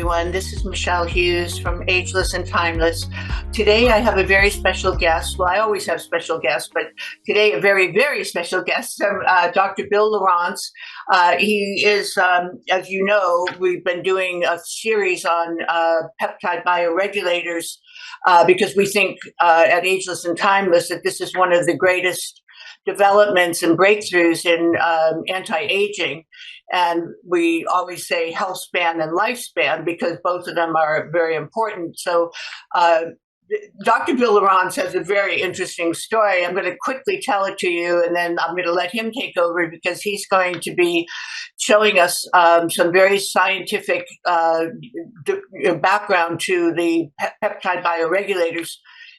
everyone. This is Michele Hughes from Ageless and Timeless. Today I have a very special guest. Well, I always have special guests, but today a very, very special guest, Dr. Bill Laurence. He is, as you know, we've been doing a series on peptide bioregulators because we think at Ageless and Timeless that this is one of the greatest developments and breakthroughs in anti-aging. And we always say health span and lifespan because both of them are very important. So Dr. Bill Laurence has a very interesting story. I'm going to quickly tell it to you, and then I'm going to let him take over because he's going to be showing us some very scientific background to the peptide bioregulators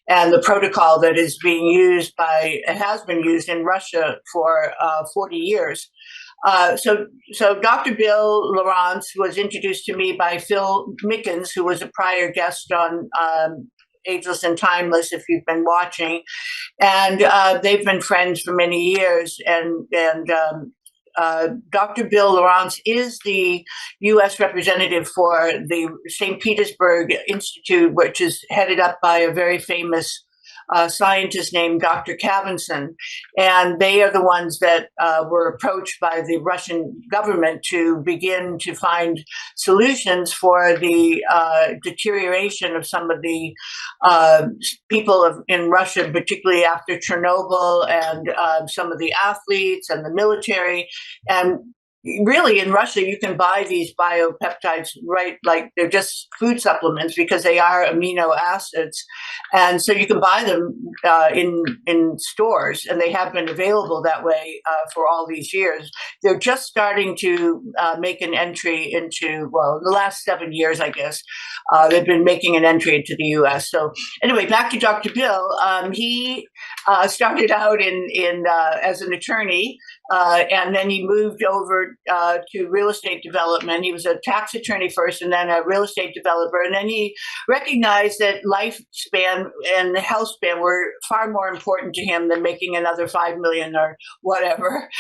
and the protocol that is being used has been used in Russia for 40 years. So Dr. Bill Laurence was introduced to me by Phil Mickens, who was a prior guest on Ageless and Timeless, if you've been watching. And they've been friends for many years. And Dr. Bill Laurence is the U.S. representative for the St. Petersburg Institute, which is headed up by a very famous scientist named Dr. Kavinson. And they are the ones that were approached by the Russian government to begin to find solutions for the deterioration of some of the people in Russia, particularly after Chernobyl, and some of the athletes and the military. And really, in Russia, you can buy these biopeptides, right? Like they're just food supplements because they are amino acids. And so you can buy them in stores, and they have been available that way for all these years. They're just starting to make an entry into, well, the last 7 years, I guess, they've been making an entry into the U.S. So anyway, back to Dr. Bill. He started out as an attorney, and then he moved over to real estate development. He was a tax attorney first and then a real estate developer. And then he recognized that lifespan and health span were far more important to him than making another 5 million or whatever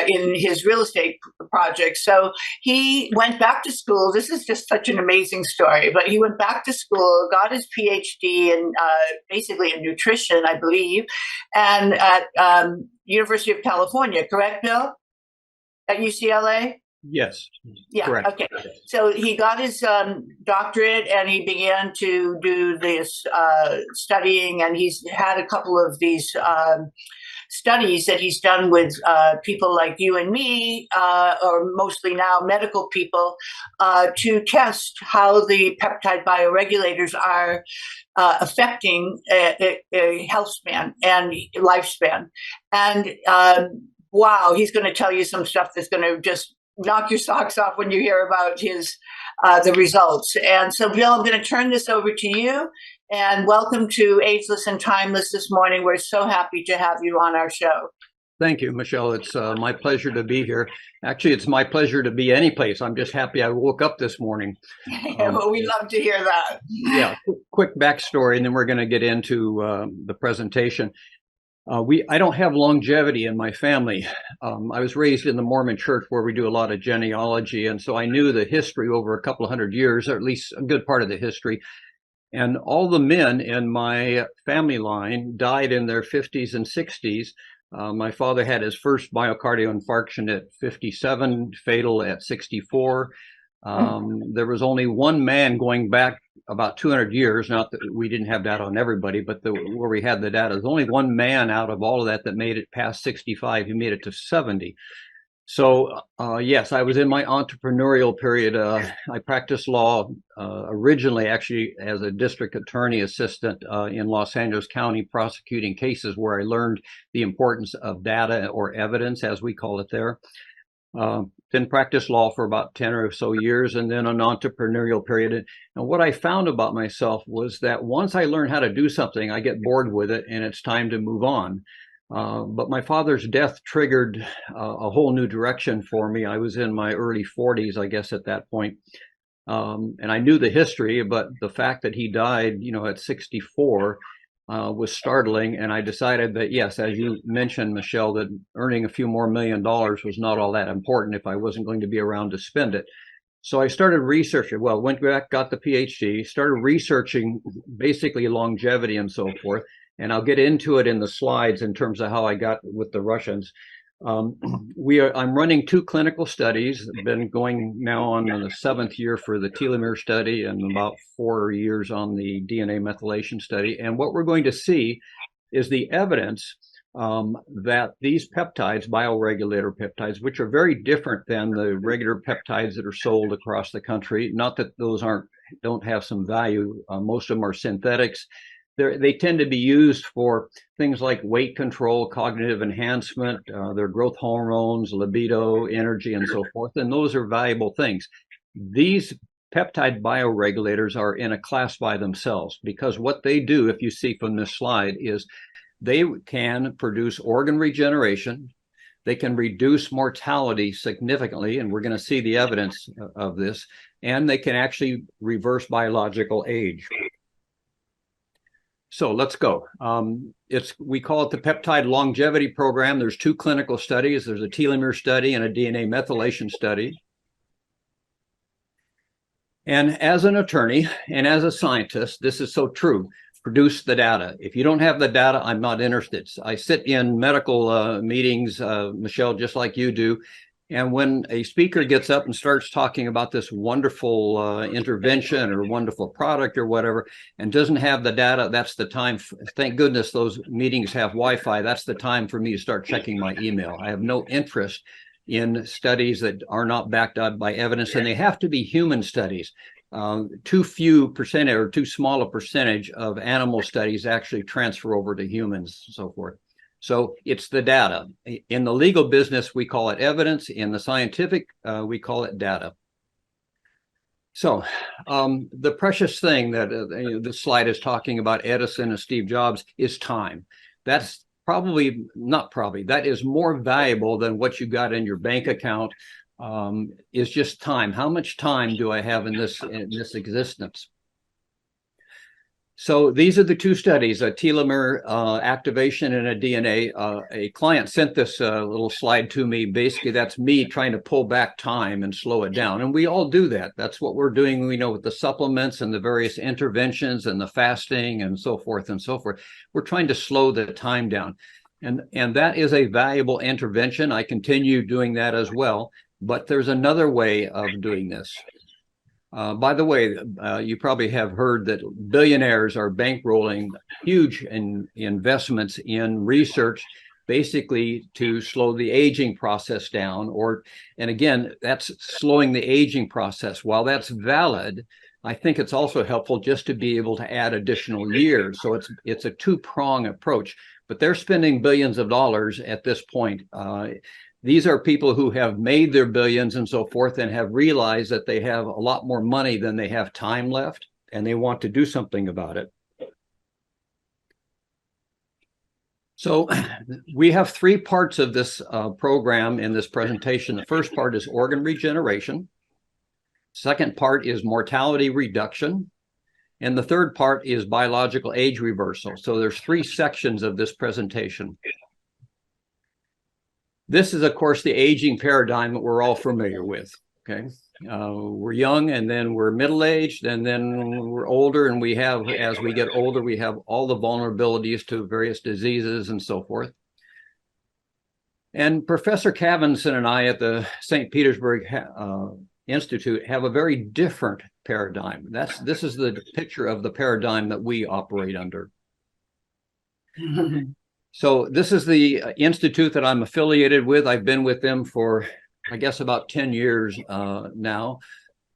in his real estate project. So he went back to school. This is just such an amazing story, but he went back to school, got his PhD in basically in nutrition, I believe, and at University of California, correct, Bill? At UCLA? Yes. Yeah. Correct. Okay. So he got his doctorate, and he began to do this studying, and he's had a couple of these studies that he's done with people like you and me, or mostly now medical people, to test how the peptide bioregulators are affecting a health span and lifespan. And wow, he's going to tell you some stuff that's going to just knock your socks off when you hear about his the results. And so, Bill, I'm going to turn this over to you. And welcome to Ageless and Timeless this morning. We're so happy to have you on our show. Thank you, Michele. It's my pleasure to be here. Actually, it's my pleasure to be any place. I'm just happy I woke up this morning. Well, we love to hear that. Yeah, quick backstory, and then we're going to get into the presentation. I don't have longevity in my family. I was raised in the Mormon church where we do a lot of genealogy, and so I knew the history over a couple of hundred years, or at least a good part of the history. And all the men in my family line died in their 50s and 60s. My father had his first myocardial infarction at 57, fatal at 64. There was only one man going back about 200 years. Not that we didn't have data on everybody, but where we had the data, there's only one man out of all of that made it past 65. He made it to 70. So yes, I was in my entrepreneurial period. I practiced law originally, actually, as a district attorney assistant in Los Angeles County, prosecuting cases where I learned the importance of data or evidence, as we call it there. Then practiced law for about 10 or so years, and then an entrepreneurial period. And what I found about myself was that once I learn how to do something, I get bored with it and it's time to move on. But my father's death triggered a whole new direction for me. I was in my early 40s, I guess, at that point. And I knew the history, but the fact that he died, at 64 was startling. And I decided that, yes, as you mentioned, Michele, that earning a few more $1 million was not all that important if I wasn't going to be around to spend it. So I started researching, well, went back, got the PhD, started researching basically longevity and so forth. And I'll get into it in the slides in terms of how I got with the Russians. I'm running 2 clinical studies. I've been going now on the 7th year for the telomere study and about 4 years on the DNA methylation study. And what we're going to see is the evidence that these peptides, bioregulator peptides, which are very different than the regular peptides that are sold across the country. Not that those don't have some value. Most of them are synthetics. They tend to be used for things like weight control, cognitive enhancement, their growth hormones, libido, energy, and so forth. And those are valuable things. These peptide bioregulators are in a class by themselves, because what they do, if you see from this slide, is they can produce organ regeneration. They can reduce mortality significantly, and we're going to see the evidence of this. And they can actually reverse biological age. So let's go. We call it the Peptide Longevity Program. There's 2 clinical studies. There's a telomere study and a DNA methylation study. And as an attorney and as a scientist, this is so true. Produce the data. If you don't have the data, I'm not interested. I sit in medical meetings, Michele, just like you do. And when a speaker gets up and starts talking about this wonderful intervention or wonderful product or whatever, and doesn't have the data, that's the time. Thank goodness those meetings have Wi-Fi. That's the time for me to start checking my email. I have no interest in studies that are not backed up by evidence, and they have to be human studies. Too few percentage or too small a percentage of animal studies actually transfer over to humans and so forth. So it's the data. In the legal business, we call it evidence. In the scientific, we call it data. So the precious thing that this slide is talking about Edison and Steve Jobs is time. That's that is more valuable than what you got in your bank account. Is just time. How much time do I have in this existence? So these are the 2 studies, a telomere activation and a DNA. A client sent this little slide to me. Basically, that's me trying to pull back time and slow it down. And we all do that. That's what we're doing, we know, with the supplements and the various interventions and the fasting and so forth and so forth. We're trying to slow the time down. And that is a valuable intervention. I continue doing that as well. But there's another way of doing this. By the way, you probably have heard that billionaires are bankrolling huge investments in research, basically to slow the aging process down. And again, that's slowing the aging process. While that's valid, I think it's also helpful just to be able to add additional years. So it's a 2-prong approach. But they're spending billions of dollars at this point. These are people who have made their billions and so forth and have realized that they have a lot more money than they have time left, and they want to do something about it. So we have 3 parts of this program in this presentation. The first part is organ regeneration. Second part is mortality reduction. And the third part is biological age reversal. So there's 3 sections of this presentation. This is, of course, the aging paradigm that we're all familiar with, okay? We're young, and then we're middle-aged, and then we're older, and as we get older, we have all the vulnerabilities to various diseases and so forth. And Professor Cavinson and I at the St. Petersburg Institute have a very different paradigm. This is the picture of the paradigm that we operate under. So this is the institute that I'm affiliated with. I've been with them for, I guess, about 10 years now.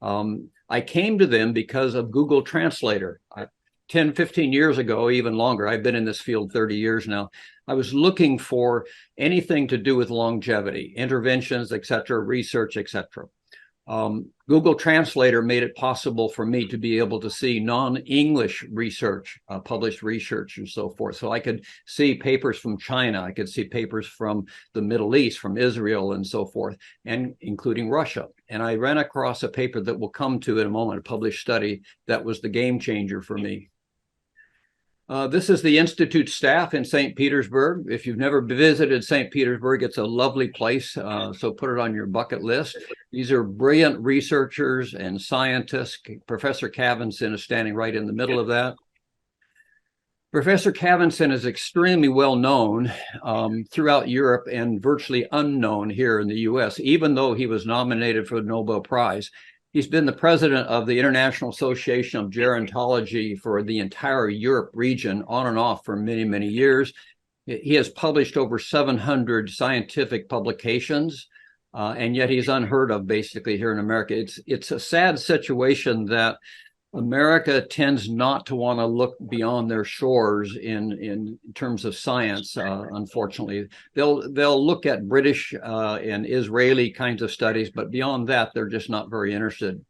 I came to them because of Google Translator. 10, 15 years ago, even longer, I've been in this field 30 years now, I was looking for anything to do with longevity, interventions, et cetera, research, et cetera. Google Translator made it possible for me to be able to see non-English research, published research and so forth. So I could see papers from China, I could see papers from the Middle East, from Israel and so forth, and including Russia. And I ran across a paper that we'll come to in a moment, a published study that was the game changer for me. This is the Institute staff in St. Petersburg. If you've never visited St. Petersburg, it's a lovely place, so put it on your bucket list. These are brilliant researchers and scientists. Professor Cavinson is standing right in the middle of that. Professor Cavinson is extremely well known throughout Europe and virtually unknown here in the US, even though he was nominated for the Nobel Prize. He's been the president of the International Association of Gerontology for the entire Europe region, on and off for many, many years. He has published over 700 scientific publications, and yet he's unheard of basically here in America. It's a sad situation that America tends not to want to look beyond their shores in terms of science. Unfortunately, they'll look at British and Israeli kinds of studies, but beyond that, they're just not very interested.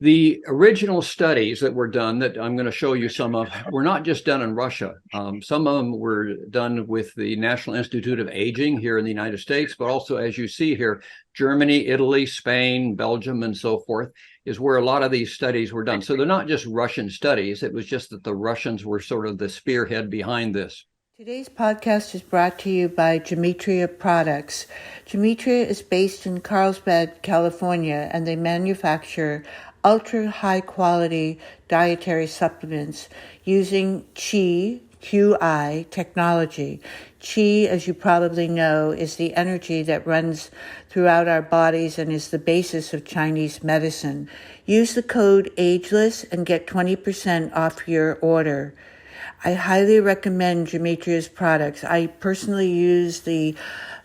The original studies that were done, that I'm going to show you some of, were not just done in Russia. Some of them were done with the National Institute of Aging here in the United States, but also, as you see here, Germany, Italy, Spain, Belgium, and so forth, is where a lot of these studies were done. So they're not just Russian studies. It was just that the Russians were sort of the spearhead behind this. Today's podcast is brought to you by Gematria Products. Gematria is based in Carlsbad, California, and they manufacture ultra high quality dietary supplements using QI technology. Qi, as you probably know, is the energy that runs throughout our bodies and is the basis of Chinese medicine. Use the code AGELESS and get 20% off your order. I highly recommend Gematria's products. I personally use the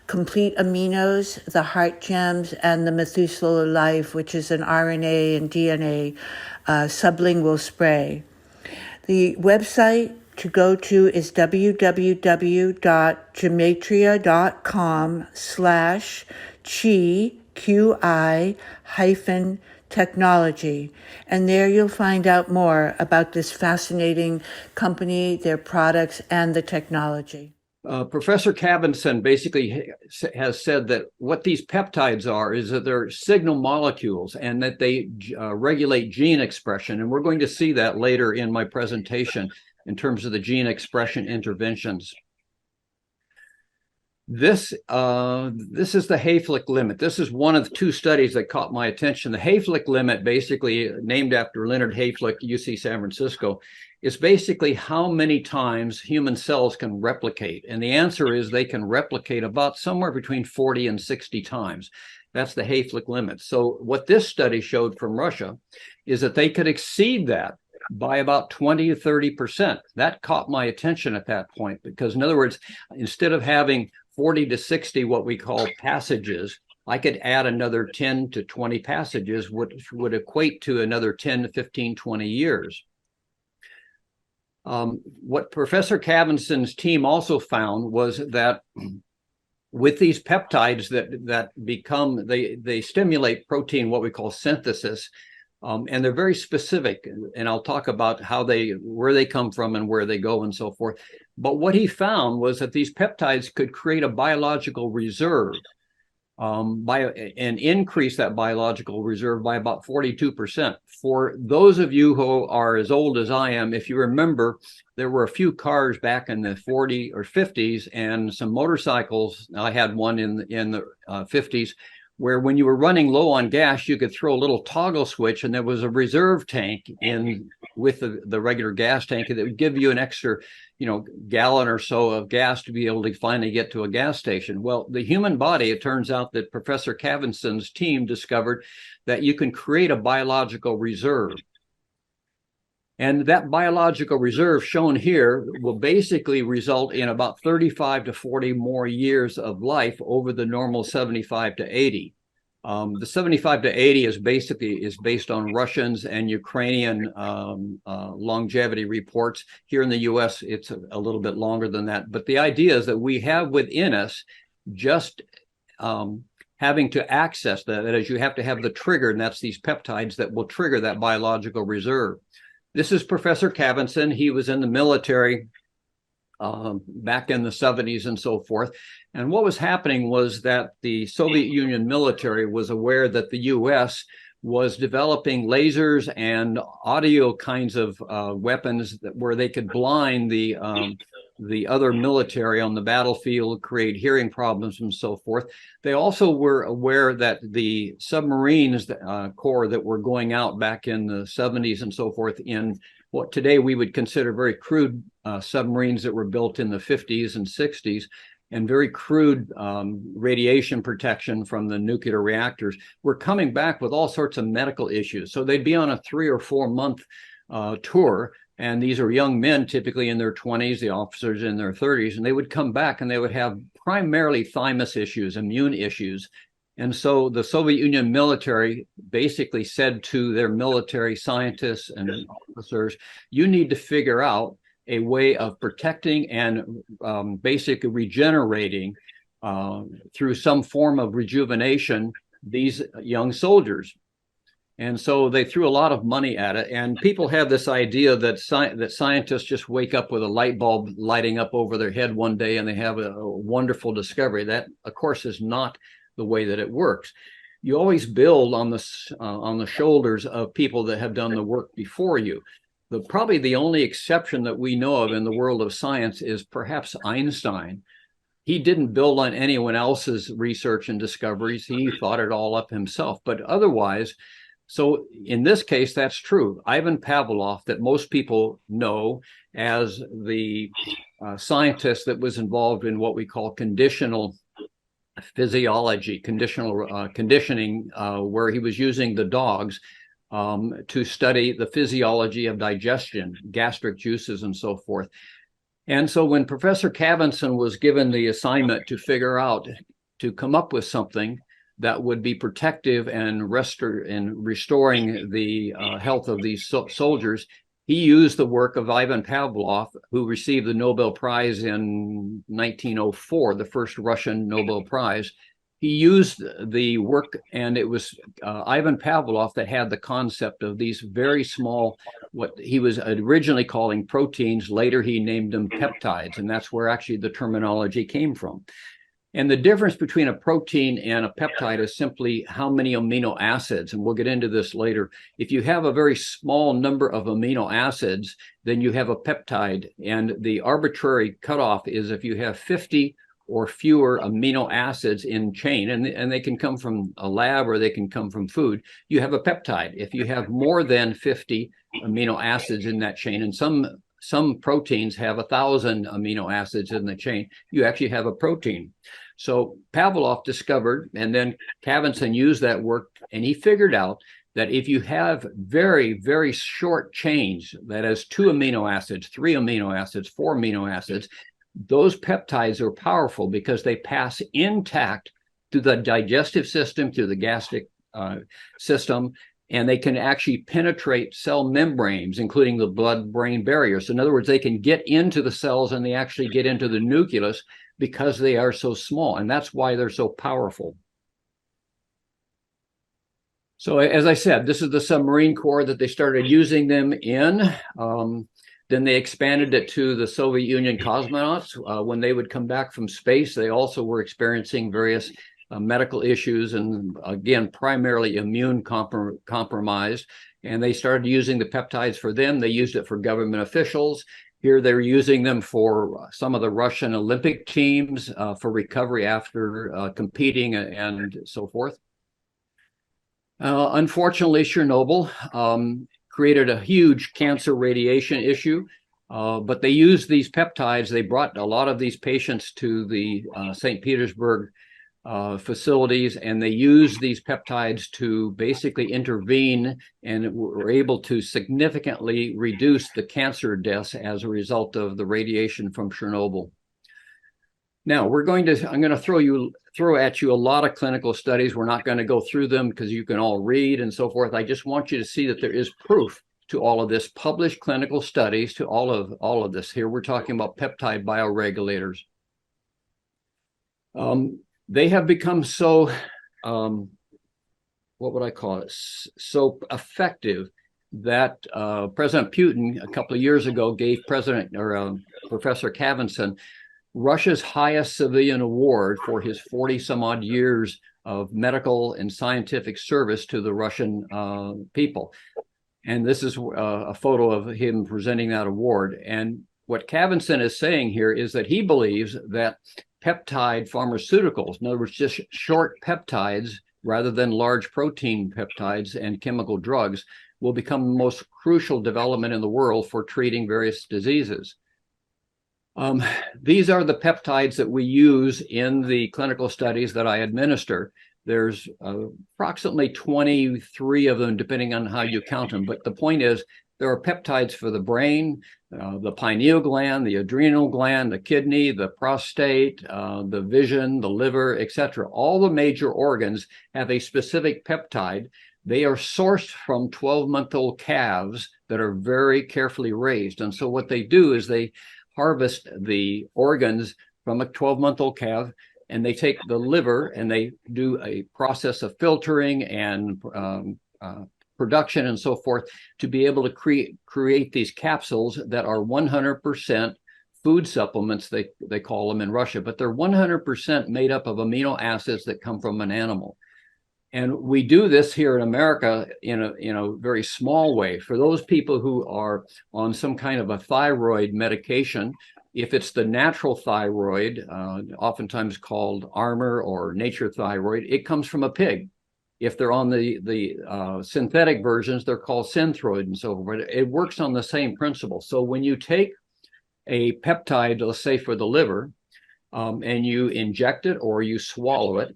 Complete Aminos, the Heart Gems, and the Methuselah Life, which is an RNA and DNA sublingual spray. The website to go to is www.gematria.com/QI-technology. And there you'll find out more about this fascinating company, their products, and the technology. Professor Cavinson basically has said that what these peptides are is that they're signal molecules and that they regulate gene expression. And we're going to see that later in my presentation in terms of the gene expression interventions. This is the Hayflick limit. This is one of two studies that caught my attention. The Hayflick limit, basically named after Leonard Hayflick, UC San Francisco, is basically how many times human cells can replicate. And the answer is they can replicate about somewhere between 40 and 60 times. That's the Hayflick limit. So what this study showed from Russia is that they could exceed that by about 20 to 30%. That caught my attention at that point, because in other words, instead of having 40 to 60 what we call passages, I could add another 10 to 20 passages, which would equate to another 10 to 15, 20 years. What Professor Cavinson's team also found was that with these peptides that become, they stimulate protein, what we call synthesis, and they're very specific. And I'll talk about where they come from and where they go and so forth. But what he found was that these peptides could create a biological reserve and increase that biological reserve by about 42%. For those of you who are as old as I am, if you remember, there were a few cars back in the 40s or 50s and some motorcycles. I had one in the 50s, where when you were running low on gas, you could throw a little toggle switch and there was a reserve tank in with the regular gas tank that would give you an extra, gallon or so of gas to be able to finally get to a gas station. Well, the human body, it turns out that Professor Cavinson's team discovered that you can create a biological reserve. And that biological reserve shown here will basically result in about 35 to 40 more years of life over the normal 75 to 80. The 75 to 80 is based on Russians and Ukrainian longevity reports. Here in the US, it's a little bit longer than that. But the idea is that we have within us just having to access that is, you have to have the trigger, and that's these peptides that will trigger that biological reserve. This is Professor Cavinson. He was in the military back in the 70s and so forth. And what was happening was that the Soviet Union military was aware that the US was developing lasers and audio kinds of weapons where they could blind the the other military on the battlefield, create hearing problems and so forth. They also were aware that the submarines corps that were going out back in the 70s and so forth in what today we would consider very crude submarines that were built in the 50s and 60s, and very crude radiation protection from the nuclear reactors, were coming back with all sorts of medical issues. So they'd be on a 3 or 4 month tour, and these are young men, typically in their 20s, the officers in their 30s, and they would come back and they would have primarily thymus issues, immune issues. And so the Soviet Union military basically said to their military scientists and officers, you need to figure out a way of protecting and basically regenerating through some form of rejuvenation these young soldiers. And so they threw a lot of money at it. And people have this idea that scientists just wake up with a light bulb lighting up over their head one day and they have a wonderful discovery. That, of course, is not the way that it works. You always build on the shoulders of people that have done the work before you. Probably the only exception that we know of in the world of science is perhaps Einstein. He didn't build on anyone else's research and discoveries. He thought it all up himself. But otherwise, so in this case, that's true. Ivan Pavlov, that most people know as the scientist that was involved in what we call conditional physiology, conditional conditioning, where he was using the dogs to study the physiology of digestion, gastric juices, and so forth. And so when Professor Cavinson was given the assignment to figure out, to come up with something that would be protective and restoring the health of these soldiers, he used the work of Ivan Pavlov, who received the Nobel Prize in 1904, the first Russian Nobel Prize. He used the work, and it was Ivan Pavlov that had the concept of these very small, what he was originally calling proteins. Later, he named them peptides, and that's where actually the terminology came from. And the difference between a protein and a peptide is simply how many amino acids, and we'll get into this later. If you have a very small number of amino acids, then you have a peptide, and the arbitrary cutoff is if you have 50 or fewer amino acids in chain, and they can come from a lab or they can come from food, you have a peptide. If you have more than 50 amino acids in that chain, and some proteins have 1,000 amino acids in the chain, you actually have a protein. So Pavlov discovered, and then Cavinson used that work, and he figured out that if you have very, very short chains, that is 2 amino acids, 3 amino acids, 4 amino acids, those peptides are powerful because they pass intact through the digestive system, through the gastric system, and they can actually penetrate cell membranes, including the blood-brain barrier. So in other words, they can get into the cells and they actually get into the nucleus because they are so small, and that's why they're so powerful. So as I said, this is the submarine corps that they started using them in. Then they expanded it to the Soviet Union cosmonauts. When they would come back from space, they also were experiencing various medical issues, and again, primarily immune compromised. And they started using the peptides for them. They used it for government officials. Here they're using them for some of the Russian Olympic teams for recovery after competing and so forth. Unfortunately, Chernobyl created a huge cancer radiation issue, but they used these peptides. They brought a lot of these patients to the St. Petersburg facilities, and they used these peptides to basically intervene, and were able to significantly reduce the cancer deaths as a result of the radiation from Chernobyl. Now I'm going to throw at you a lot of clinical studies. We're not going to go through them because you can all read and so forth. I just want you to see that there is proof to all of this, published clinical studies to all of this. Here we're talking about peptide bioregulators. They have become so, what would I call it, so effective that President Putin a couple of years ago gave Professor Cavinson Russia's highest civilian award for his 40 some odd years of medical and scientific service to the Russian people. And this is a photo of him presenting that award. And what Cavinson is saying here is that he believes that peptide pharmaceuticals, in other words, just short peptides rather than large protein peptides and chemical drugs, will become the most crucial development in the world for treating various diseases. These are the peptides that we use in the clinical studies that I administer. There's approximately 23 of them, depending on how you count them. But the point is, there are peptides for the brain, the pineal gland, the adrenal gland, the kidney, the prostate, the vision, the liver, etc. All the major organs have a specific peptide. They are sourced from 12-month-old calves that are very carefully raised. And so what they do is they harvest the organs from a 12-month-old calf, and they take the liver and they do a process of filtering and production and so forth to be able to create these capsules that are 100% food supplements, they call them in Russia, but they're 100% made up of amino acids that come from an animal. And we do this here in America in a very small way. For those people who are on some kind of a thyroid medication, if it's the natural thyroid, oftentimes called Armour or Nature Thyroid, it comes from a pig. If they're on the synthetic versions, they're called Synthroid and so forth. It works on the same principle. So when you take a peptide, let's say for the liver, and you inject it or you swallow it,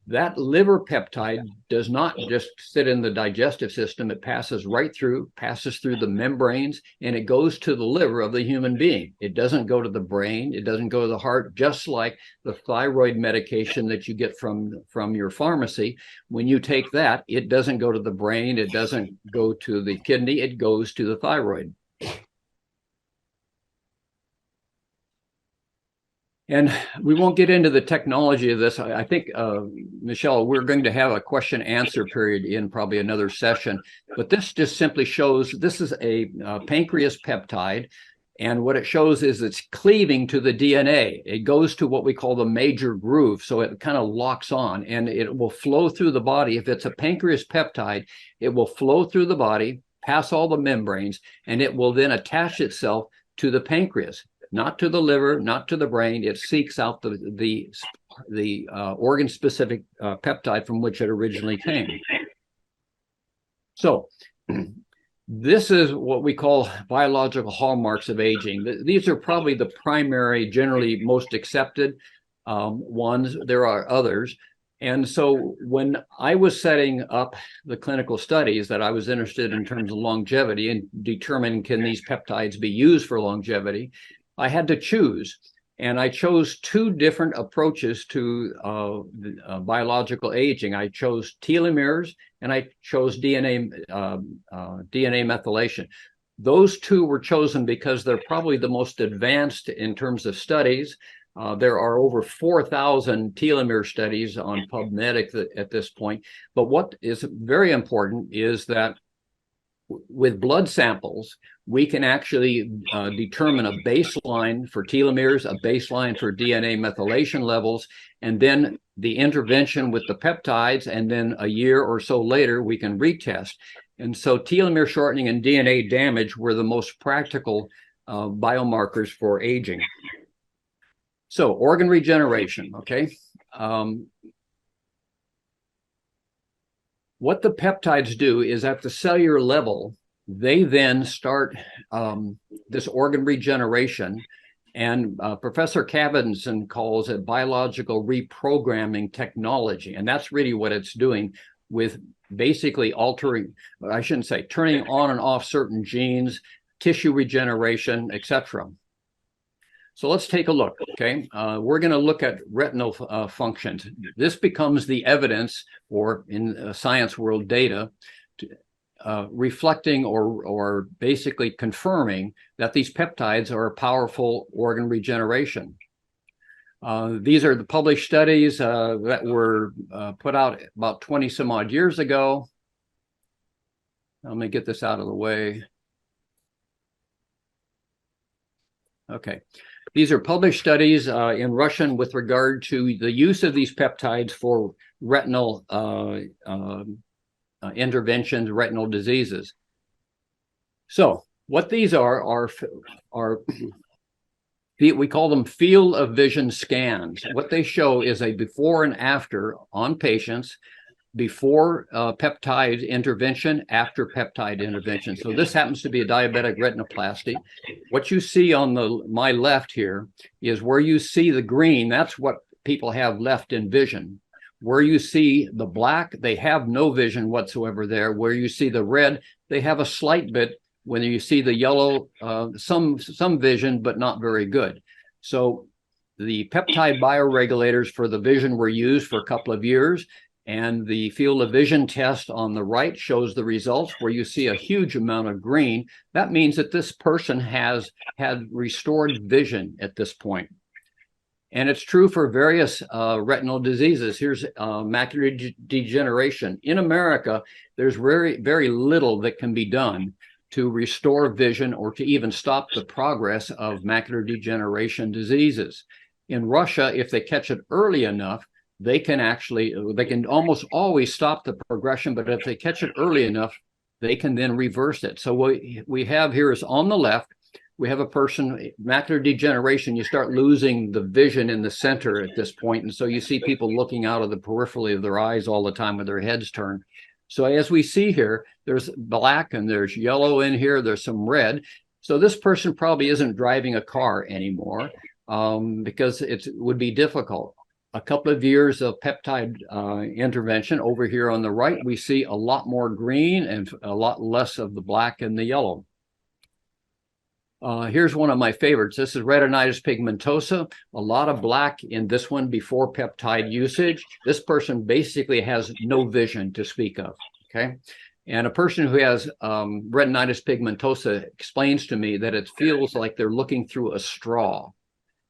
that liver peptide does not just sit in the digestive system. It passes right through, passes through the membranes, and it goes to the liver of the human being. It doesn't go to the brain. It doesn't go to the heart, just like the thyroid medication that you get from your pharmacy. When you take that, it doesn't go to the brain. It doesn't go to the kidney. It goes to the thyroid. And we won't get into the technology of this. I think, Michele, we're going to have a question answer period in probably another session. But this just simply shows, this is a pancreas peptide. And what it shows is it's cleaving to the DNA. It goes to what we call the major groove. So it kind of locks on and it will flow through the body. If it's a pancreas peptide, it will flow through the body, pass all the membranes, and it will then attach itself to the pancreas. Not to the liver, not to the brain. It seeks out the organ-specific peptide from which it originally came. So this is what we call biological hallmarks of aging. These are probably the primary, generally most accepted ones. There are others. And so when I was setting up the clinical studies that I was interested in terms of longevity and determining can these peptides be used for longevity, I had to choose, and I chose two different approaches to biological aging. I chose telomeres, and I chose DNA methylation. Those two were chosen because they're probably the most advanced in terms of studies. There are over 4,000 telomere studies on PubMed at this point. But what is very important is that with blood samples, we can actually determine a baseline for telomeres, a baseline for DNA methylation levels, and then the intervention with the peptides, and then a year or so later, we can retest. And so telomere shortening and DNA damage were the most practical biomarkers for aging. So organ regeneration, okay? What the peptides do is at the cellular level, they then start this organ regeneration. And Professor Cavinson calls it biological reprogramming technology. And that's really what it's doing with basically altering, I shouldn't say, turning on and off certain genes, tissue regeneration, etc. So let's take a look, okay? We're going to look at retinal functions. This becomes the evidence, or in science world data, reflecting or basically confirming that these peptides are a powerful organ regeneration. These are the published studies that were put out about 20 some odd years ago. Let me get this out of the way. Okay. These are published studies in Russian with regard to the use of these peptides for retinal interventions, retinal diseases. So What these are we call them field of vision scans. What they show is a before and after on patients, before peptide intervention, after peptide intervention. So this happens to be a diabetic retinoplasty. What you see on my left here is where you see the green, that's what people have left in vision. Where you see the black, they have no vision whatsoever there. Where you see the red, they have a slight bit. When you see the yellow, some vision, but not very good. So the peptide bioregulators for the vision were used for a couple of years, and the field of vision test on the right shows the results where you see a huge amount of green. That means that this person has had restored vision at this point. And it's true for various retinal diseases. Here's macular degeneration. In America, there's very, very little that can be done to restore vision or to even stop the progress of macular degeneration diseases. In Russia, if they catch it early enough, they can almost always stop the progression, but if they catch it early enough, they can then reverse it. So what we have here is on the left, we have a person, macular degeneration, you start losing the vision in the center at this point. And so you see people looking out of the periphery of their eyes all the time with their heads turned. So as we see here, there's black and there's yellow in here, there's some red. So this person probably isn't driving a car anymore because it would be difficult. A couple of years of peptide intervention over here on the right, we see a lot more green and a lot less of the black and the yellow. Here's one of my favorites. This is retinitis pigmentosa. A lot of black in this one before peptide usage. This person basically has no vision to speak of, okay? And a person who has retinitis pigmentosa explains to me that it feels like they're looking through a straw,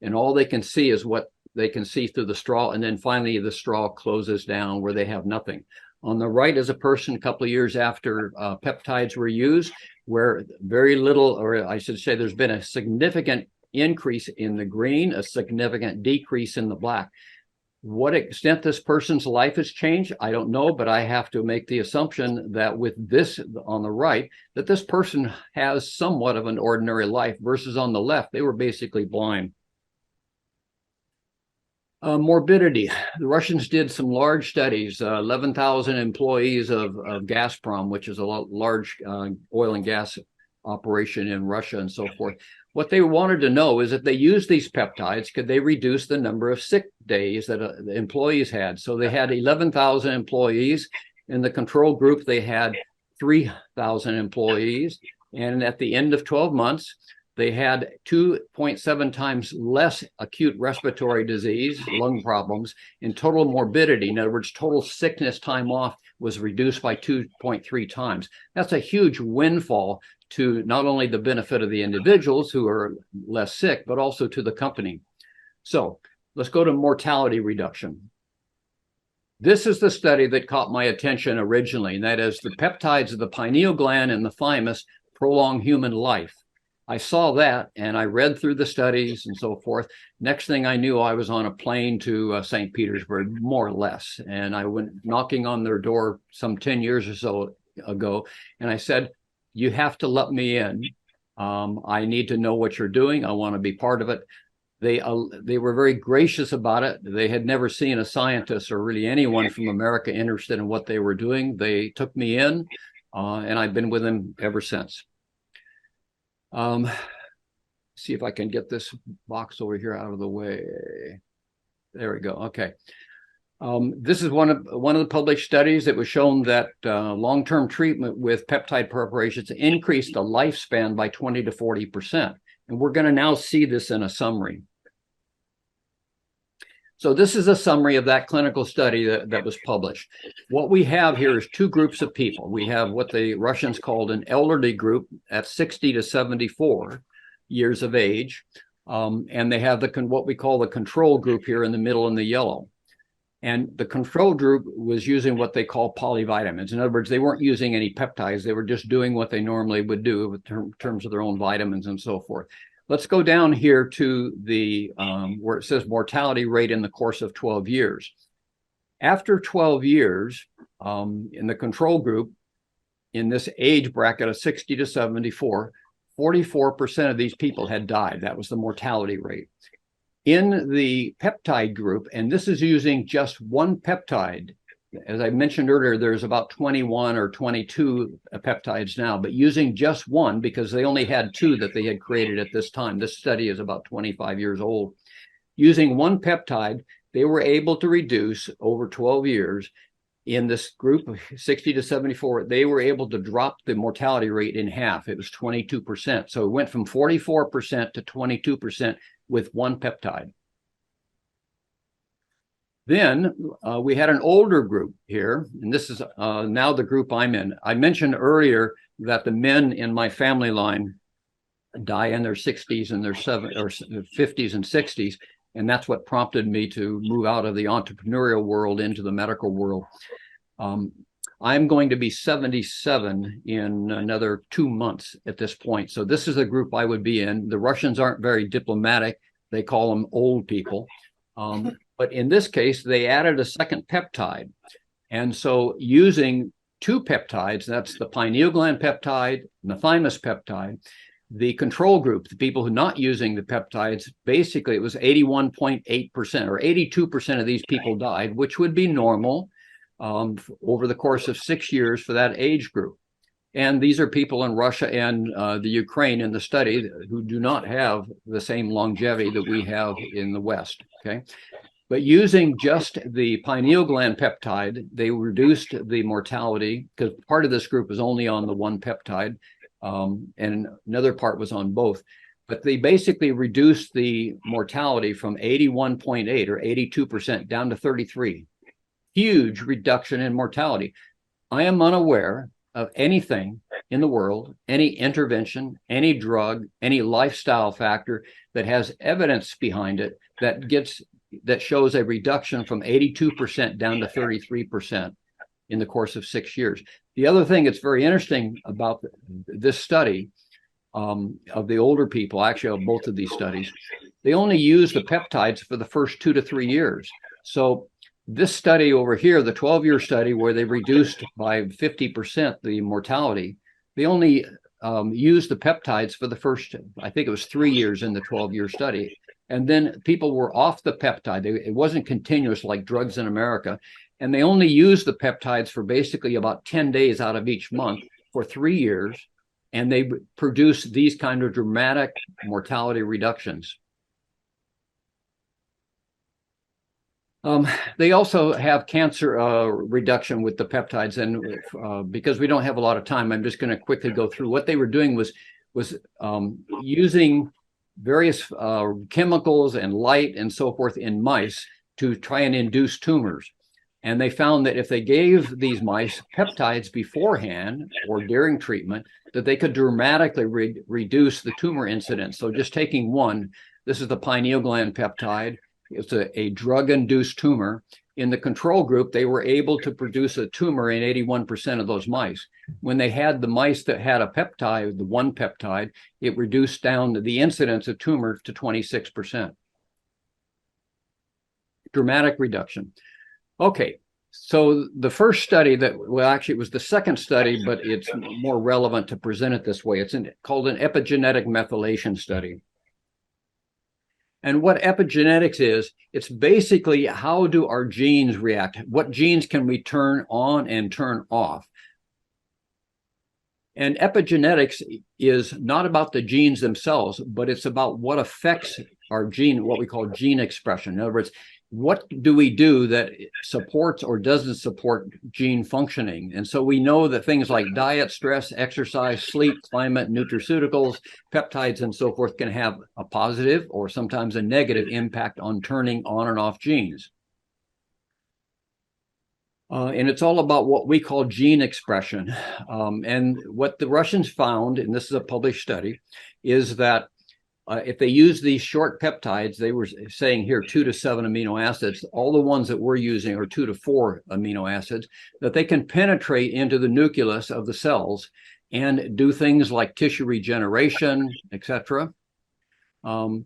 and all they can see is what they can see through the straw, and then finally the straw closes down where they have nothing. On the right is a person a couple of years after peptides were used, where very little, or I should say there's been a significant increase in the green, a significant decrease in the black. What extent this person's life has changed, I don't know, but I have to make the assumption that with this on the right, that this person has somewhat of an ordinary life versus on the left, they were basically blind. Morbidity. The Russians did some large studies, 11,000 employees of Gazprom, which is a large oil and gas operation in Russia and so forth. What they wanted to know is if they used these peptides, could they reduce the number of sick days that the employees had? So they had 11,000 employees. In the control group, they had 3,000 employees. And at the end of 12 months, they had 2.7 times less acute respiratory disease, lung problems, and total morbidity. In other words, total sickness time off was reduced by 2.3 times. That's a huge windfall to not only the benefit of the individuals who are less sick, but also to the company. So let's go to mortality reduction. This is the study that caught my attention originally, and that is the peptides of the pineal gland and the thymus prolong human life. I saw that and I read through the studies and so forth. Next thing I knew, I was on a plane to St. Petersburg, more or less. And I went knocking on their door some 10 years or so ago. And I said, you have to let me in. I need to know what you're doing. I want to be part of it. They were very gracious about it. They had never seen a scientist or really anyone from America interested in what they were doing. They took me in and I've been with them ever since. See if I can get this box over here out of the way. There we go. Okay. This is one of the published studies that was shown that long-term treatment with peptide preparations increased the lifespan by 20 to 40%. And we're going to now see this in a summary. So this is a summary of that clinical study that was published. What we have here is two groups of people. We have what the Russians called an elderly group at 60 to 74 years of age. And they have what we call the control group here in the middle in the yellow. And the control group was using what they call polyvitamins. In other words, they weren't using any peptides. They were just doing what they normally would do in terms of their own vitamins and so forth. Let's go down here to the where it says mortality rate in the course of 12 years. After 12 years, in the control group, in this age bracket of 60 to 74, 44% of these people had died. That was the mortality rate. In the peptide group, and this is using just one peptide, as I mentioned earlier, there's about 21 or 22 peptides now, but using just one, because they only had two that they had created at this time. This study is about 25 years old. Using one peptide, they were able to reduce over 12 years in this group of 60 to 74, they were able to drop the mortality rate in half. It was 22%. So it went from 44% to 22% with one peptide. Then we had an older group here, and this is now the group I'm in. I mentioned earlier that the men in my family line die in their 60s and their 50s and 60s, and that's what prompted me to move out of the entrepreneurial world into the medical world. I'm going to be 77 in another 2 months at this point. So this is a group I would be in. The Russians aren't very diplomatic. They call them old people. But in this case, they added a second peptide. And so using two peptides, that's the pineal gland peptide and the thymus peptide, the control group, the people who are not using the peptides, basically it was 81.8% or 82% of these people died, which would be normal over the course of 6 years for that age group. And these are people in Russia and the Ukraine in the study who do not have the same longevity that we have in the West, okay? But using just the pineal gland peptide, they reduced the mortality, because part of this group was only on the one peptide, and another part was on both. But they basically reduced the mortality from 81.8 or 82% down to 33. Huge reduction in mortality. I am unaware of anything in the world, any intervention, any drug, any lifestyle factor that has evidence behind it that shows a reduction from 82% down to 33% in the course of 6 years. The other thing that's very interesting about this study of the older people, actually of both of these studies, they only use the peptides for the first 2 to 3 years. So this study over here, the 12-year study where they reduced by 50% the mortality, they only used the peptides for the first, I think it was 3 years in the 12-year study. And then people were off the peptide. It wasn't continuous like drugs in America. And they only used the peptides for basically about 10 days out of each month for 3 years. And they produced these kind of dramatic mortality reductions. They also have cancer reduction with the peptides. And because we don't have a lot of time, I'm just going to quickly go through. What they were doing was using various chemicals and light and so forth in mice to try and induce tumors. And they found that if they gave these mice peptides beforehand or during treatment, that they could dramatically reduce the tumor incidence. So just taking one, this is the pineal gland peptide. It's a drug-induced tumor. In the control group, they were able to produce a tumor in 81% of those mice. When they had the mice that had a peptide, the one peptide, it reduced down the incidence of tumor to 26%. Dramatic reduction. Okay, so the first study actually it was the second study, but it's more relevant to present it this way. It's called an epigenetic methylation study. And what epigenetics is, it's basically how do our genes react? What genes can we turn on and turn off? And epigenetics is not about the genes themselves, but it's about what affects our gene, what we call gene expression. In other words, what do we do that supports or doesn't support gene functioning? And so we know that things like diet, stress, exercise, sleep, climate, nutraceuticals, peptides, and so forth can have a positive or sometimes a negative impact on turning on and off genes. And it's all about what we call gene expression. And what the Russians found, and this is a published study, is that if they use these short peptides, they were saying here 2 to 7 amino acids, all the ones that we're using are 2 to 4 amino acids, that they can penetrate into the nucleus of the cells and do things like tissue regeneration, etc. The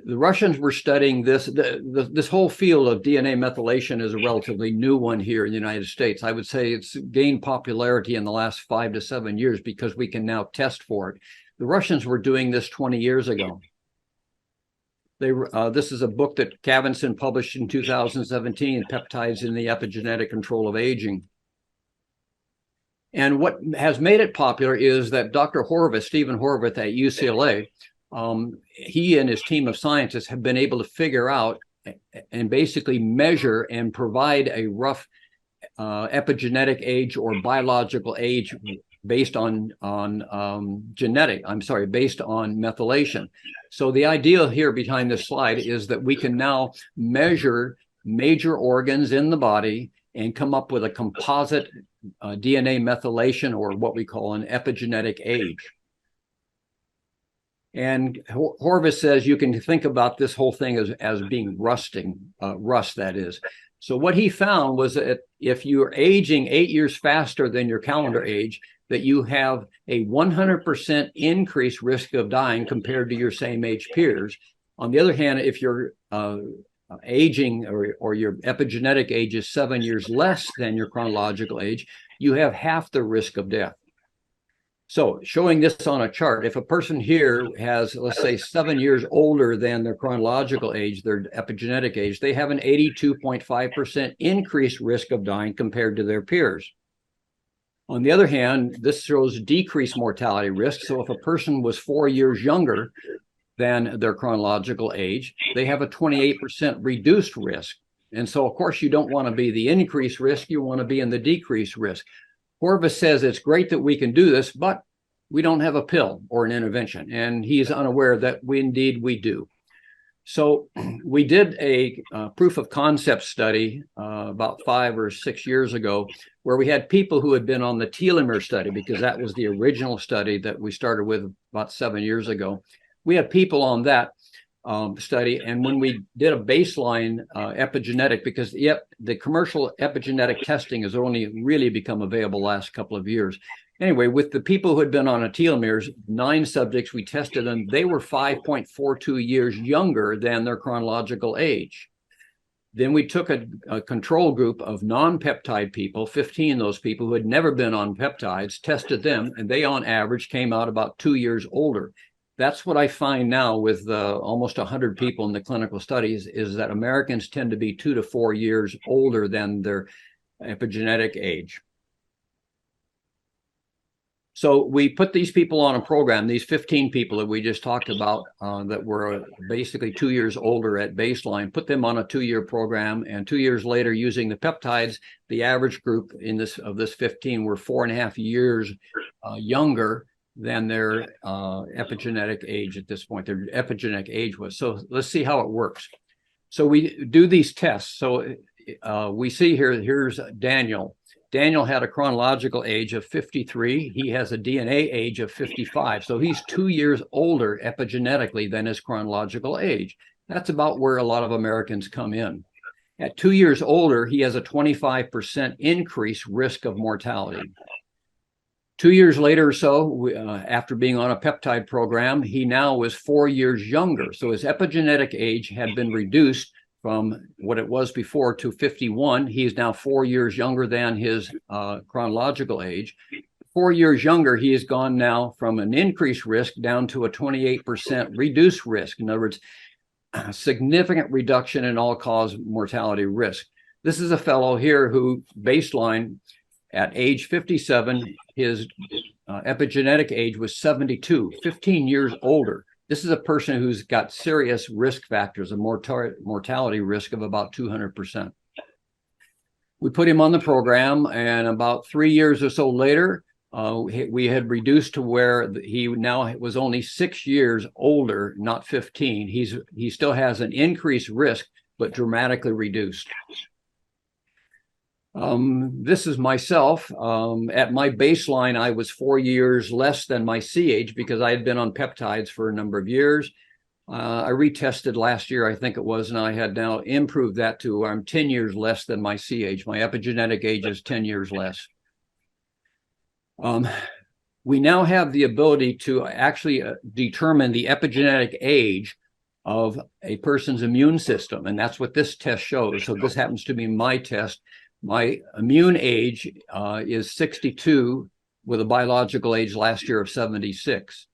Russians were studying this. This whole field of DNA methylation is a relatively new one here in the United States. I would say it's gained popularity in the last 5 to 7 years because we can now test for it. The Russians were doing this 20 years ago. This is a book that Cavenson published in 2017, Peptides in the Epigenetic Control of Aging. And what has made it popular is that Dr. Horvath, Stephen Horvath at UCLA, he and his team of scientists have been able to figure out and basically measure and provide a rough epigenetic age or biological age based on based on methylation. So the idea here behind this slide is that we can now measure major organs in the body and come up with a composite DNA methylation, or what we call an epigenetic age. And Horvath says you can think about this whole thing as being rust, that is. So what he found was that if you're aging 8 years faster than your calendar age, that you have a 100% increased risk of dying compared to your same age peers. On the other hand, if you're aging or your epigenetic age is 7 years less than your chronological age, you have half the risk of death. So showing this on a chart, if a person here has, let's say, 7 years older than their chronological age, their epigenetic age, they have an 82.5% increased risk of dying compared to their peers. On the other hand, this shows decreased mortality risk. So if a person was 4 years younger than their chronological age, they have a 28% reduced risk. And so, of course, you don't want to be the increased risk, you want to be in the decreased risk. Horvath says it's great that we can do this, but we don't have a pill or an intervention. And he's unaware that we do. So we did a proof of concept study about 5 or 6 years ago, where we had people who had been on the telomere study, because that was the original study that we started with about 7 years ago. We had people on that study, and when we did a baseline epigenetic, because the commercial epigenetic testing has only really become available the last couple of years. Anyway, with the people who had been on a telomeres, 9 subjects, we tested them. They were 5.42 years younger than their chronological age. Then we took a control group of non-peptide people, 15 of those people who had never been on peptides, tested them, and they on average came out about 2 years older. That's what I find now with almost 100 people in the clinical studies, is that Americans tend to be 2 to 4 years older than their epigenetic age. So we put these people on a program, these 15 people that we just talked about that were basically 2 years older at baseline, put them on a 2-year program, and 2 years later, using the peptides, the average group of this 15 were 4.5 years younger than their epigenetic age at this point. Their epigenetic age was. So let's see how it works. So we do these tests. So we see here's Daniel. Daniel had a chronological age of 53. He has a DNA age of 55. So he's 2 years older epigenetically than his chronological age. That's about where a lot of Americans come in. At 2 years older, he has a 25% increased risk of mortality. 2 years later or so, after being on a peptide program, he now was 4 years younger. So his epigenetic age had been reduced from what it was before to 51. He is now 4 years younger than his chronological age. 4 years younger, he has gone now from an increased risk down to a 28% reduced risk. In other words, a significant reduction in all-cause mortality risk. This is a fellow here who baseline at age 57, his epigenetic age was 72, 15 years older. This is a person who's got serious risk factors, a mortality risk of about 200%. We put him on the program, and about 3 years or so later, we had reduced to where he now was only 6 years older, not 15. He still has an increased risk, but dramatically reduced. This is myself. At my baseline, I was 4 years less than my C age because I had been on peptides for a number of years. I retested last year, I think it was, and I had now improved that to I'm 10 years less than my C age. My epigenetic age is 10 years less. We now have the ability to actually determine the epigenetic age of a person's immune system, and that's what this test shows. So this happens to be my test. My immune age is 62 with a biological age last year of 76.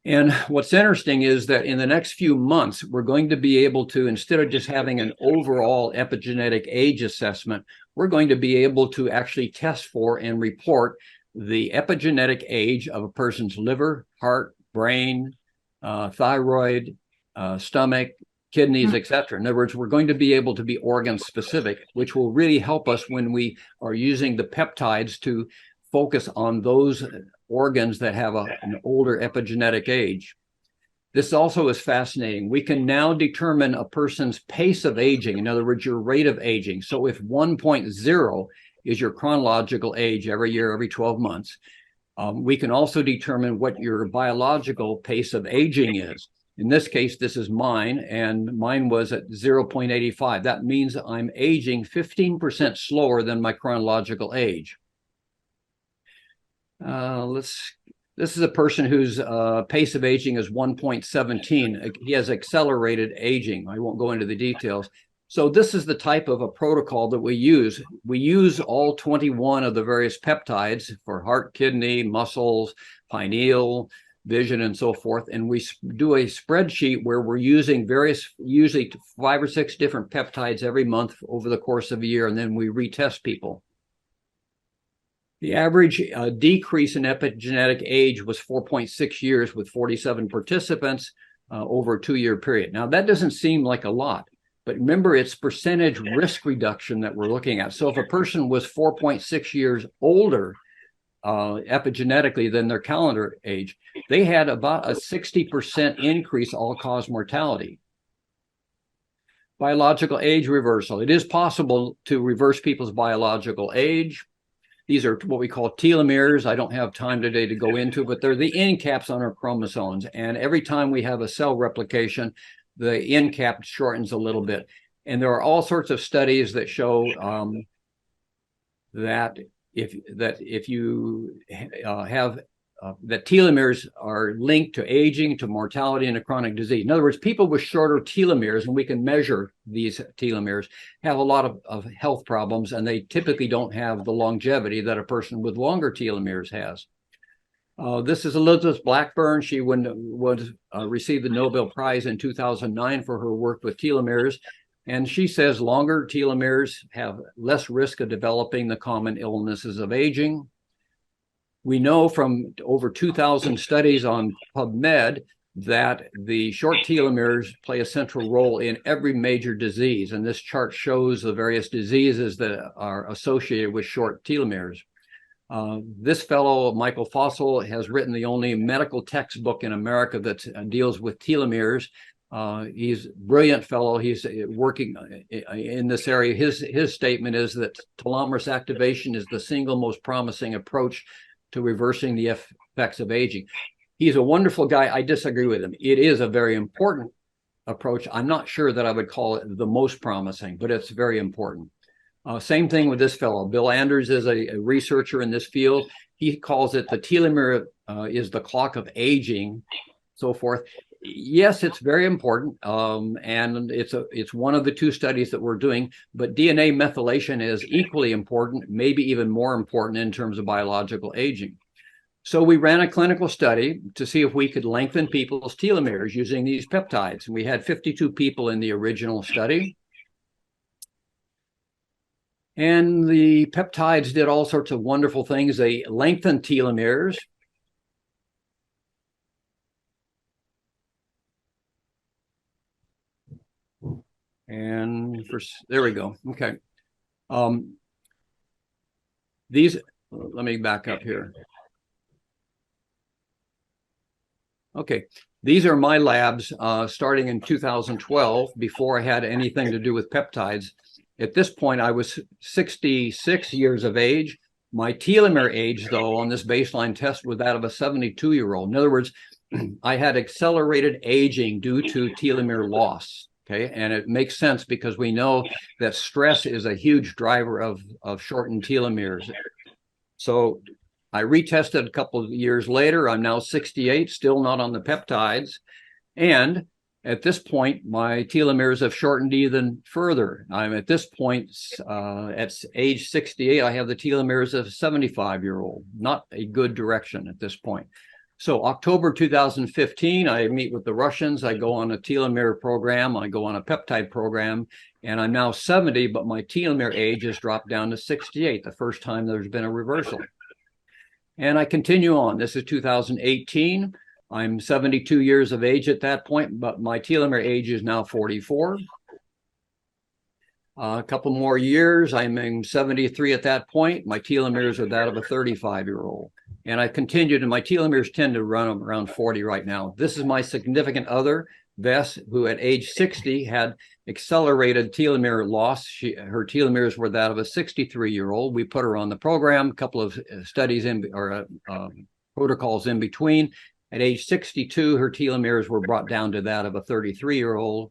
And what's interesting is that in the next few months, we're going to be able to, instead of just having an overall epigenetic age assessment, we're going to be able to actually test for and report the epigenetic age of a person's liver, heart, brain, thyroid, stomach, kidneys, etc. In other words, we're going to be able to be organ specific, which will really help us when we are using the peptides to focus on those organs that have an older epigenetic age. This also is fascinating. We can now determine a person's pace of aging, in other words, your rate of aging. So if 1.0 is your chronological age every year, every 12 months, we can also determine what your biological pace of aging is. In this case, this is mine, and mine was at 0.85. That means I'm aging 15% slower than my chronological age. This is a person whose pace of aging is 1.17. He has accelerated aging. I won't go into the details. So this is the type of a protocol that we use. We use all 21 of the various peptides for heart, kidney, muscles, pineal, vision, and so forth. And we do a spreadsheet where we're using usually 5 or 6 different peptides every month over the course of a year, and then we retest people. The average decrease in epigenetic age was 4.6 years with 47 participants over a 2-year period. Now, that doesn't seem like a lot, but remember, it's percentage risk reduction that we're looking at. So if a person was 4.6 years older epigenetically than their calendar age, they had about a 60% increase all-cause mortality. Biological age reversal. It is possible to reverse people's biological age. These are what we call telomeres. I don't have time today to go into, but they're the end caps on our chromosomes. And every time we have a cell replication, the end cap shortens a little bit. And there are all sorts of studies that show that if you have that telomeres are linked to aging, to mortality, and to chronic disease. In other words, people with shorter telomeres, and we can measure these telomeres, have a lot of health problems, and they typically don't have the longevity that a person with longer telomeres has. This is Elizabeth Blackburn. She received the Nobel Prize in 2009 for her work with telomeres. And she says longer telomeres have less risk of developing the common illnesses of aging. We know from over 2,000 studies on PubMed that the short telomeres play a central role in every major disease. And this chart shows the various diseases that are associated with short telomeres. This fellow, Michael Fossel, has written the only medical textbook in America that deals with telomeres. He's a brilliant fellow. He's working in this area. His statement is that telomerase activation is the single most promising approach to reversing the effects of aging. He's a wonderful guy. I disagree with him. It is a very important approach. I'm not sure that I would call it the most promising, but it's very important. Same thing with this fellow. Bill Anders is a researcher in this field. He calls it the telomere is the clock of aging, so forth. Yes, it's very important, and it's one of the 2 studies that we're doing, but DNA methylation is equally important, maybe even more important in terms of biological aging. So we ran a clinical study to see if we could lengthen people's telomeres using these peptides. And we had 52 people in the original study. And the peptides did all sorts of wonderful things. They lengthened telomeres. And there we go. Okay. Let me back up here. Okay. These are my labs starting in 2012, before I had anything to do with peptides. At this point, I was 66 years of age. My telomere age, though, on this baseline test was that of a 72-year-old. In other words, I had accelerated aging due to telomere loss. Okay, and it makes sense because we know that stress is a huge driver of shortened telomeres. So I retested a couple of years later. I'm now 68, still not on the peptides. And at this point, my telomeres have shortened even further. I'm at this point, at age 68, I have the telomeres of a 75-year-old. Not a good direction at this point. So October 2015, I meet with the Russians. I go on a telomere program. I go on a peptide program. And I'm now 70, but my telomere age has dropped down to 68, the first time there's been a reversal. And I continue on. This is 2018. I'm 72 years of age at that point, but my telomere age is now 44. A couple more years, I'm 73 at that point. My telomeres are that of a 35-year-old. And I continued, and my telomeres tend to run around 40 right now. This is my significant other, Bess, who at age 60 had accelerated telomere loss. Her telomeres were that of a 63-year-old. We put her on the program, a couple of studies protocols in between. At age 62, her telomeres were brought down to that of a 33-year-old.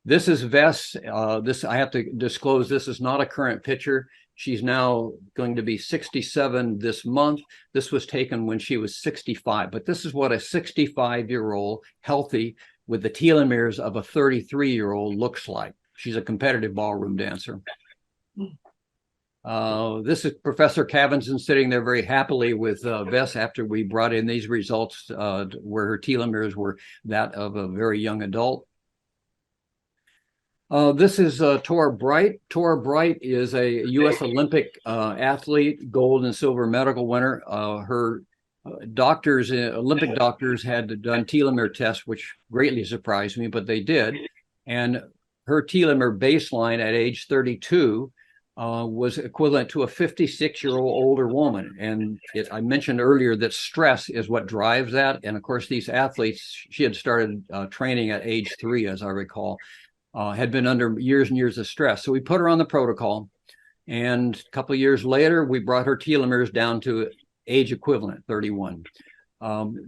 This is Vess. This I have to disclose, this is not a current picture. She's now going to be 67 this month. This was taken when she was 65, but this is what a 65-year-old healthy with the telomeres of a 33-year-old looks like. She's a competitive ballroom dancer. This is Professor Cavinson sitting there very happily with Vess after we brought in these results where her telomeres were that of a very young adult. This is Tora Bright. Tora Bright is a U.S. Olympic athlete, gold and silver medal winner. Her doctors, Olympic doctors, had done telomere tests, which greatly surprised me, but they did. And her telomere baseline at age 32 was equivalent to a 56-year-old older woman. And I mentioned earlier that stress is what drives that. And of course, these athletes, she had started training at age 3, as I recall. Had been under years and years of stress. So we put her on the protocol. And a couple of years later, we brought her telomeres down to age equivalent, 31.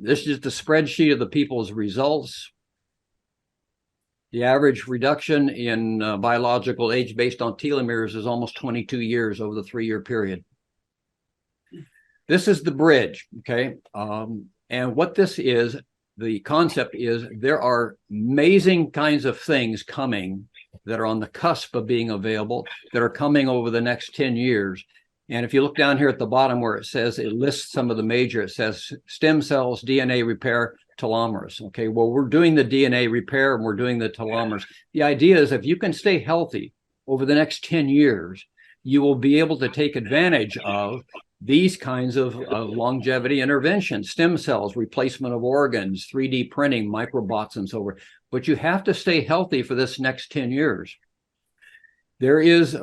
This is the spreadsheet of the people's results. The average reduction in biological age based on telomeres is almost 22 years over the 3-year period. This is the bridge, okay? And what this is, the concept is there are amazing kinds of things coming that are on the cusp of being available that are coming over the next 10 years. And if you look down here at the bottom where it says, it lists some of the major, it says stem cells, DNA repair, telomeres. Okay, well, we're doing the DNA repair and we're doing the telomeres. The idea is if you can stay healthy over the next 10 years, you will be able to take advantage of these kinds of longevity interventions, stem cells, replacement of organs, 3D printing, microbots, and so forth. But you have to stay healthy for this next 10 years. There is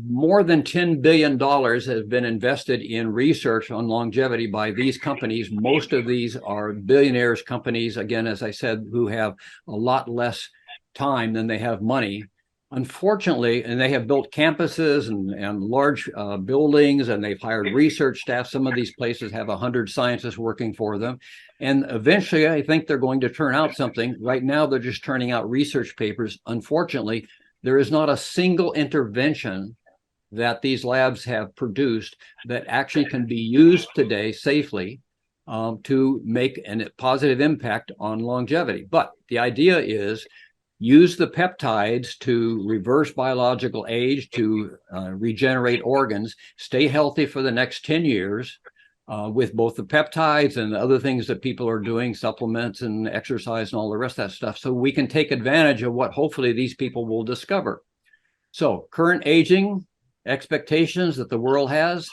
more than $10 billion has been invested in research on longevity by these companies. Most of these are billionaires companies, again, as I said, who have a lot less time than they have money. Unfortunately, and they have built campuses and large buildings, and they've hired research staff. Some of these places have 100 scientists working for them. And eventually, I think they're going to turn out something. Right now, they're just turning out research papers. Unfortunately, there is not a single intervention that these labs have produced that actually can be used today safely to make a positive impact on longevity. But the idea is use the peptides to reverse biological age, to regenerate organs, stay healthy for the next 10 years with both the peptides and the other things that people are doing, supplements and exercise and all the rest of that stuff, so we can take advantage of what hopefully these people will discover. So current aging expectations that the world has,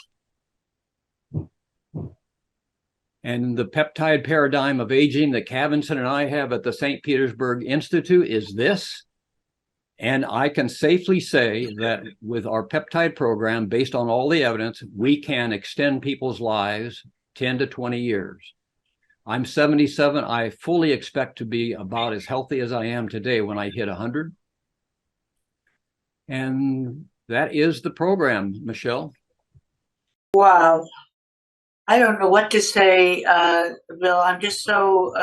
and the peptide paradigm of aging that Cavinson and I have at the St. Petersburg Institute is this. And I can safely say that with our peptide program, based on all the evidence, we can extend people's lives 10 to 20 years. I'm 77. I fully expect to be about as healthy as I am today when I hit 100. And that is the program, Michele. Wow. I don't know what to say, Bill. I'm just so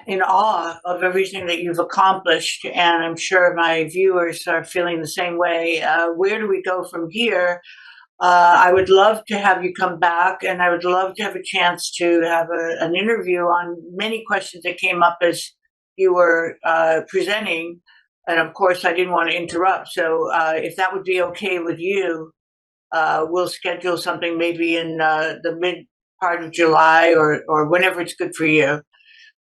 in awe of everything that you've accomplished, and I'm sure my viewers are feeling the same way. Where do we go from here? I would love to have you come back, and I would love to have a chance to have an interview on many questions that came up as you were presenting. And of course, I didn't want to interrupt. So if that would be okay with you, we'll schedule something maybe in the part of July or whenever it's good for you.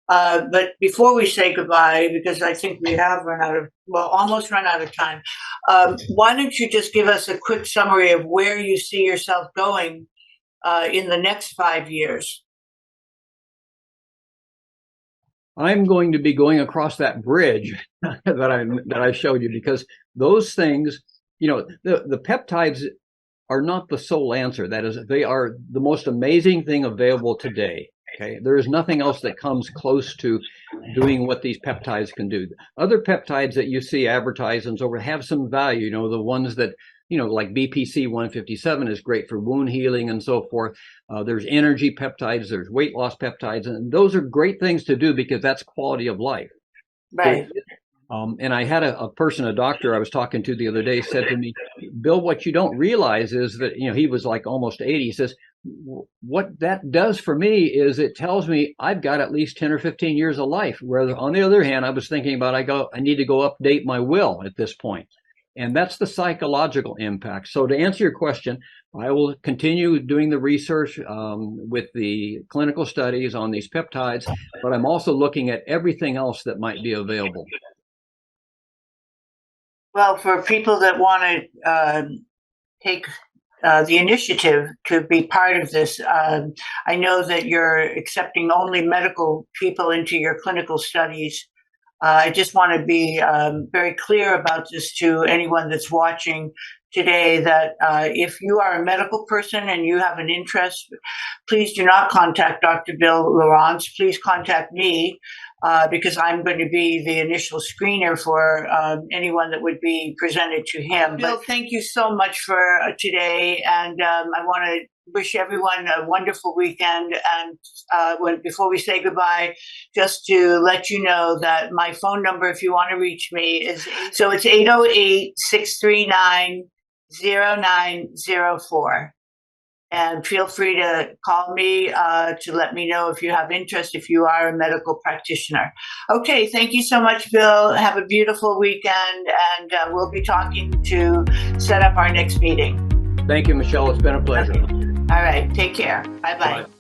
But before we say goodbye, because I think we have almost run out of time, why don't you just give us a quick summary of where you see yourself going in the next 5 years? I'm going to be going across that bridge that I showed you, because those things, the peptides are not the sole answer. That is, they are the most amazing thing available today. Okay, there is nothing else that comes close to doing what these peptides can do. Other peptides that you see advertised and so forth have some value. The ones that, like BPC 157 is great for wound healing and so forth. There's energy peptides, there's weight loss peptides, and those are great things to do because that's quality of life. Right. And I had a doctor I was talking to the other day said to me, Bill, what you don't realize is that, he was like almost 80. He says, what that does for me is it tells me I've got at least 10 or 15 years of life. Whereas on the other hand, I was thinking about, I need to go update my will at this point. And that's the psychological impact. So to answer your question, I will continue doing the research with the clinical studies on these peptides, but I'm also looking at everything else that might be available. Well, for people that want to take the initiative to be part of this, I know that you're accepting only medical people into your clinical studies. I just want to be very clear about this to anyone that's watching today, that if you are a medical person and you have an interest, please do not contact Dr. Bill Laurence. Please contact me because I'm going to be the initial screener for anyone that would be presented to him. Bill, thank you so much for today, and I want to wish everyone a wonderful weekend. And before we say goodbye, just to let you know that my phone number, if you want to reach me, is it's 808-639-0904. And feel free to call me to let me know if you have interest, if you are a medical practitioner. Okay, thank you so much, Bill. Have a beautiful weekend, and we'll be talking to set up our next meeting. Thank you, Michelle. It's been a pleasure. Okay. All right, take care. Bye-bye. Bye.